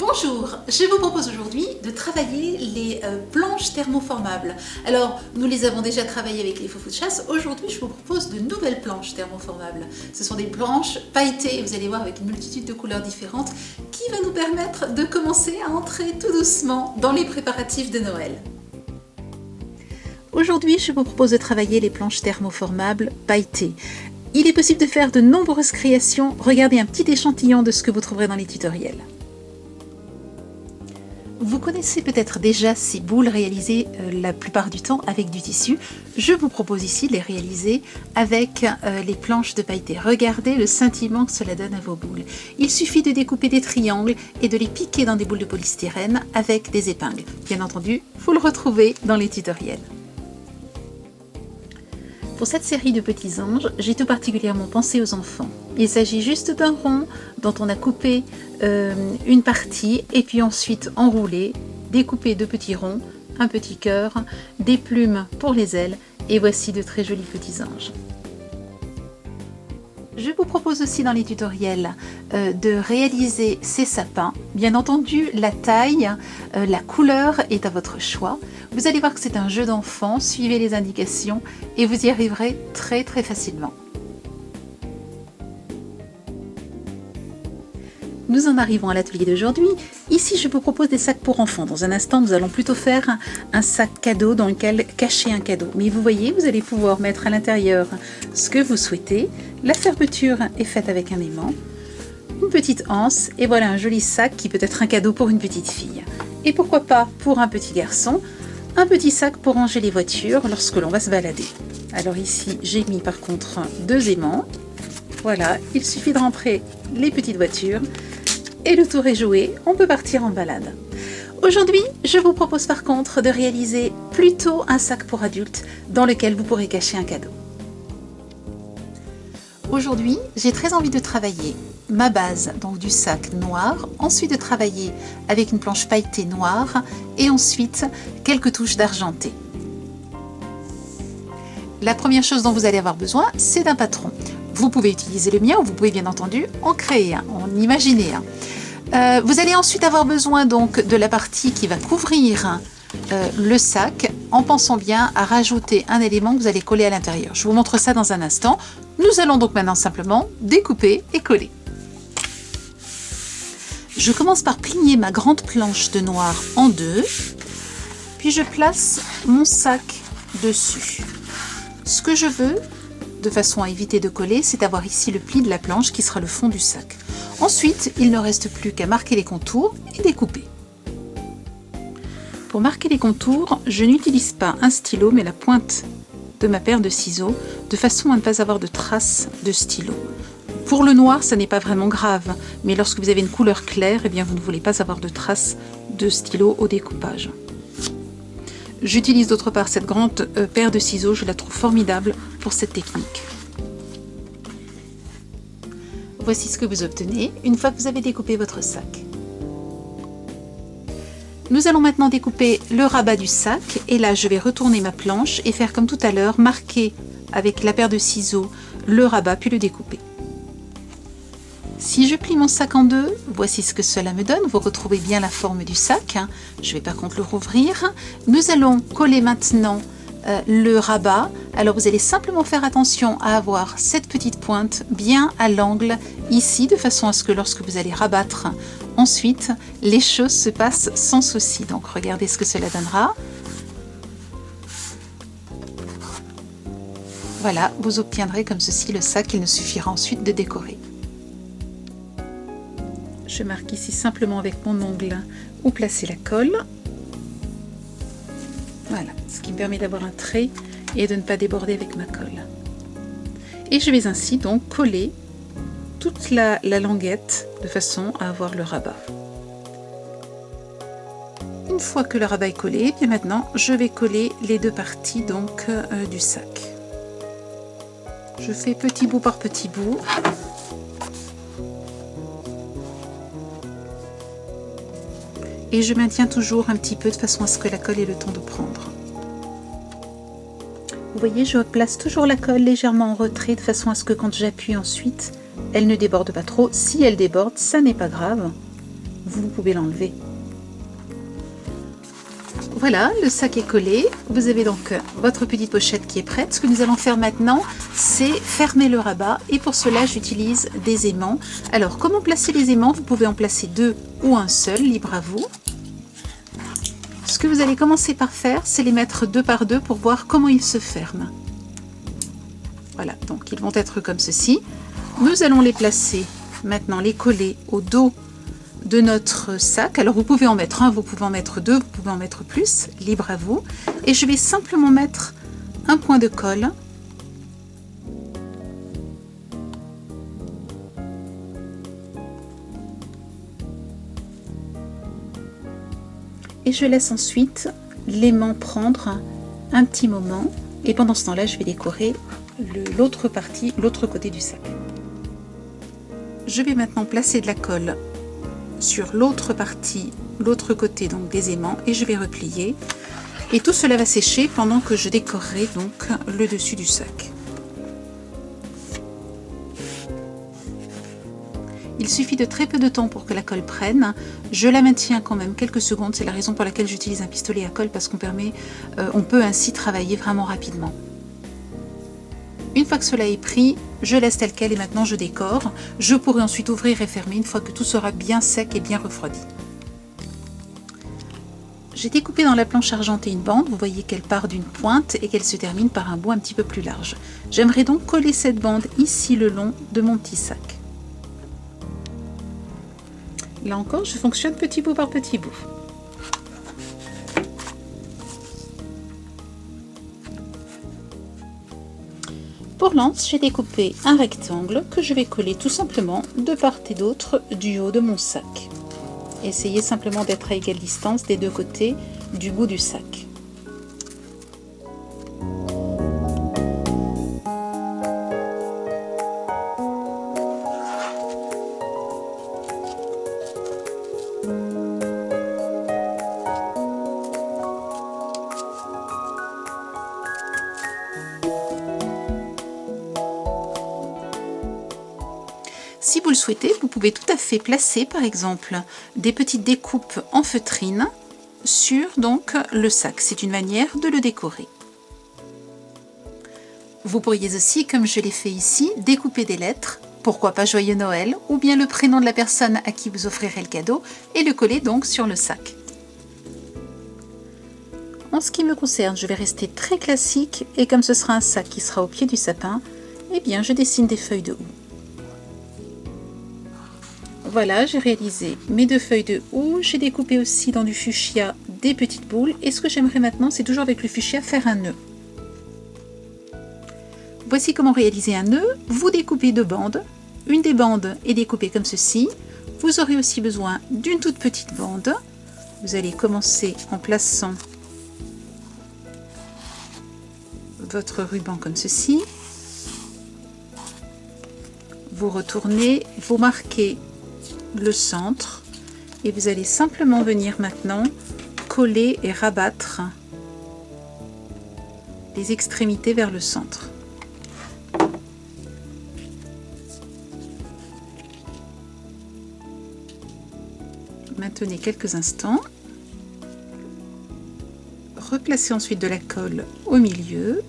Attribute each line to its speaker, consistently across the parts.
Speaker 1: Bonjour, je vous propose aujourd'hui de travailler les planches thermoformables. Alors, nous les avons déjà travaillées avec les foufous de chasse. Aujourd'hui, je vous propose de nouvelles planches thermoformables. Ce sont des planches pailletées, vous allez voir, avec une multitude de couleurs différentes, qui va nous permettre de commencer à entrer tout doucement dans les préparatifs de Noël. Aujourd'hui, je vous propose de travailler les planches thermoformables pailletées. Il est possible de faire de nombreuses créations. Regardez un petit échantillon de ce que vous trouverez dans les tutoriels. Vous connaissez peut-être déjà ces boules réalisées la plupart du temps avec du tissu. Je vous propose ici de les réaliser avec les planches de pailleté. Regardez le scintillement que cela donne à vos boules. Il suffit de découper des triangles et de les piquer dans des boules de polystyrène avec des épingles. Bien entendu, vous le retrouvez dans les tutoriels. Pour cette série de petits anges, j'ai tout particulièrement pensé aux enfants. Il s'agit juste d'un rond dont on a coupé une partie et puis ensuite enroulé, découpé de petits ronds, un petit cœur, des plumes pour les ailes et voici de très jolis petits anges. Je vous propose aussi dans les tutoriels de réaliser ces sapins. Bien entendu, la taille, la couleur est à votre choix. Vous allez voir que c'est un jeu d'enfant, suivez les indications et vous y arriverez très facilement. Nous en arrivons à l'atelier d'aujourd'hui. Ici, je vous propose des sacs pour enfants. Dans un instant, nous allons plutôt faire un sac cadeau dans lequel cacher un cadeau. Mais vous voyez, vous allez pouvoir mettre à l'intérieur ce que vous souhaitez. La fermeture est faite avec un aimant, une petite anse et voilà un joli sac qui peut être un cadeau pour une petite fille. Et pourquoi pas pour un petit garçon, un petit sac pour ranger les voitures lorsque l'on va se balader. Alors ici, j'ai mis par contre 2 aimants. Voilà, il suffit de rentrer les petites voitures. Et le tour est joué, on peut partir en balade. Aujourd'hui, je vous propose par contre de réaliser plutôt un sac pour adultes dans lequel vous pourrez cacher un cadeau. Aujourd'hui, j'ai très envie de travailler ma base, donc du sac noir, ensuite de travailler avec une planche pailletée noire et ensuite quelques touches d'argenté. La première chose dont vous allez avoir besoin, c'est d'un patron. Vous pouvez utiliser le mien ou vous pouvez bien entendu en créer un, en imaginer un. Vous allez ensuite avoir besoin donc de la partie qui va couvrir le sac en pensant bien à rajouter un élément que vous allez coller à l'intérieur. Je vous montre ça dans un instant. Nous allons donc maintenant simplement découper et coller. Je commence par plier ma grande planche de noir en deux, puis je place mon sac dessus. Ce que je veux, de façon à éviter de coller, c'est avoir ici le pli de la planche qui sera le fond du sac. Ensuite, il ne reste plus qu'à marquer les contours et découper. Pour marquer les contours, je n'utilise pas un stylo mais la pointe de ma paire de ciseaux de façon à ne pas avoir de traces de stylo. Pour le noir, ça n'est pas vraiment grave, mais lorsque vous avez une couleur claire, eh bien, vous ne voulez pas avoir de traces de stylo au découpage. J'utilise d'autre part cette grande paire de ciseaux, je la trouve formidable pour cette technique. Voici ce que vous obtenez une fois que vous avez découpé votre sac. Nous allons maintenant découper le rabat du sac et là je vais retourner ma planche et faire comme tout à l'heure, marquer avec la paire de ciseaux le rabat puis le découper. Si je plie mon sac en deux, voici ce que cela me donne. Vous retrouvez bien la forme du sac. Je vais par contre le rouvrir. Nous allons coller maintenant le rabat. Alors vous allez simplement faire attention à avoir cette petite pointe bien à l'angle ici, de façon à ce que lorsque vous allez rabattre ensuite, les choses se passent sans souci. Donc regardez ce que cela donnera. Voilà, vous obtiendrez comme ceci le sac. Il ne suffira ensuite de décorer. Je marque ici simplement avec mon ongle où placer la colle. Voilà, ce qui me permet d'avoir un trait et de ne pas déborder avec ma colle. Et je vais ainsi donc coller toute la languette de façon à avoir le rabat. Une fois que le rabat est collé, bien maintenant je vais coller les deux parties donc du sac. Je fais petit bout par petit bout. Et je maintiens toujours un petit peu de façon à ce que la colle ait le temps de prendre. Vous voyez, je place toujours la colle légèrement en retrait de façon à ce que quand j'appuie ensuite, elle ne déborde pas trop. Si elle déborde, ça n'est pas grave. vous pouvez l'enlever. Voilà, le sac est collé. Vous avez donc votre petite pochette qui est prête. Ce que nous allons faire maintenant, c'est fermer le rabat. Et pour cela, j'utilise des aimants. Alors, comment placer les aimants? Vous pouvez en placer 2 ou un seul, libre à vous. Ce que vous allez commencer par faire, c'est les mettre 2 par 2 pour voir comment ils se ferment. Voilà, donc ils vont être comme ceci. Nous allons les placer, maintenant les coller au dos de notre sac. Alors vous pouvez en mettre un, vous pouvez en mettre 2, vous pouvez en mettre plus, libre à vous. Et je vais simplement mettre un point de colle. Et je laisse ensuite l'aimant prendre un petit moment. Et pendant ce temps-là, je vais décorer l'autre partie, l'autre côté du sac. Je vais maintenant placer de la colle sur l'autre partie, l'autre côté donc des aimants, et je vais replier. Et tout cela va sécher pendant que je décorerai donc le dessus du sac. Il suffit de très peu de temps pour que la colle prenne. Je la maintiens quand même quelques secondes. C'est la raison pour laquelle j'utilise un pistolet à colle, parce on peut ainsi travailler vraiment rapidement. Une fois que cela est pris, je laisse tel quel et maintenant je décore. Je pourrai ensuite ouvrir et fermer une fois que tout sera bien sec et bien refroidi. J'ai découpé dans la planche argentée une bande. Vous voyez qu'elle part d'une pointe et qu'elle se termine par un bout un petit peu plus large. J'aimerais donc coller cette bande ici le long de mon petit sac. Là encore, je fonctionne petit bout par petit bout. Pour l'anse, j'ai découpé un rectangle que je vais coller tout simplement de part et d'autre du haut de mon sac. Essayez simplement d'être à égale distance des deux côtés du bout du sac. Si vous le souhaitez, vous pouvez tout à fait placer par exemple des petites découpes en feutrine sur donc le sac. C'est une manière de le décorer. Vous pourriez aussi, comme je l'ai fait ici, découper des lettres, pourquoi pas Joyeux Noël, ou bien le prénom de la personne à qui vous offrirez le cadeau, et le coller donc sur le sac. En ce qui me concerne, je vais rester très classique, et comme ce sera un sac qui sera au pied du sapin, eh bien je dessine des feuilles de houx. Voilà, j'ai réalisé mes 2 feuilles de houx. J'ai découpé aussi dans du fuchsia des petites boules. Et ce que j'aimerais maintenant, c'est toujours avec le fuchsia faire un nœud. Voici comment réaliser un nœud. Vous découpez 2 bandes. Une des bandes est découpée comme ceci. Vous aurez aussi besoin d'une toute petite bande. Vous allez commencer en plaçant votre ruban comme ceci. Vous retournez, vous marquez le centre et vous allez simplement venir maintenant coller et rabattre les extrémités vers le centre. Maintenez quelques instants. Replacez ensuite de la colle au milieu.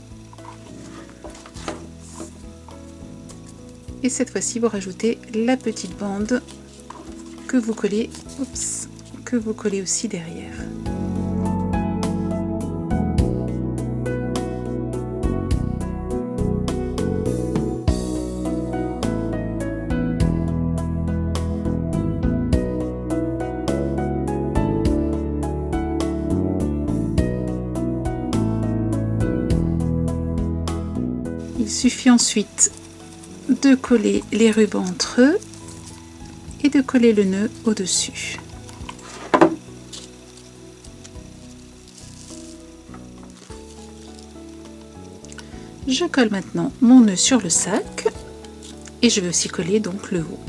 Speaker 1: Et cette fois-ci, vous rajoutez la petite bande que vous collez aussi derrière. Il suffit ensuite de coller les rubans entre eux et de coller le nœud au-dessus. Je colle maintenant mon nœud sur le sac et je vais aussi coller donc le haut.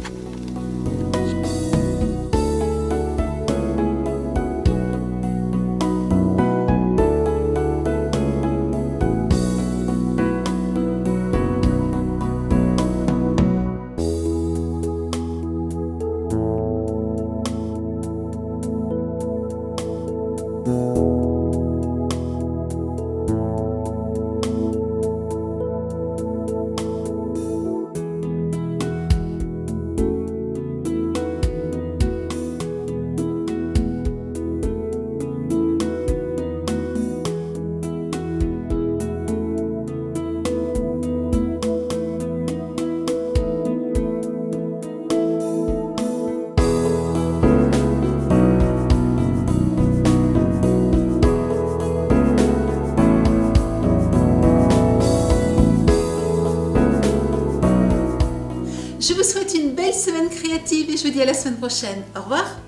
Speaker 1: Je vous souhaite une belle semaine créative et je vous dis à la semaine prochaine. Au revoir.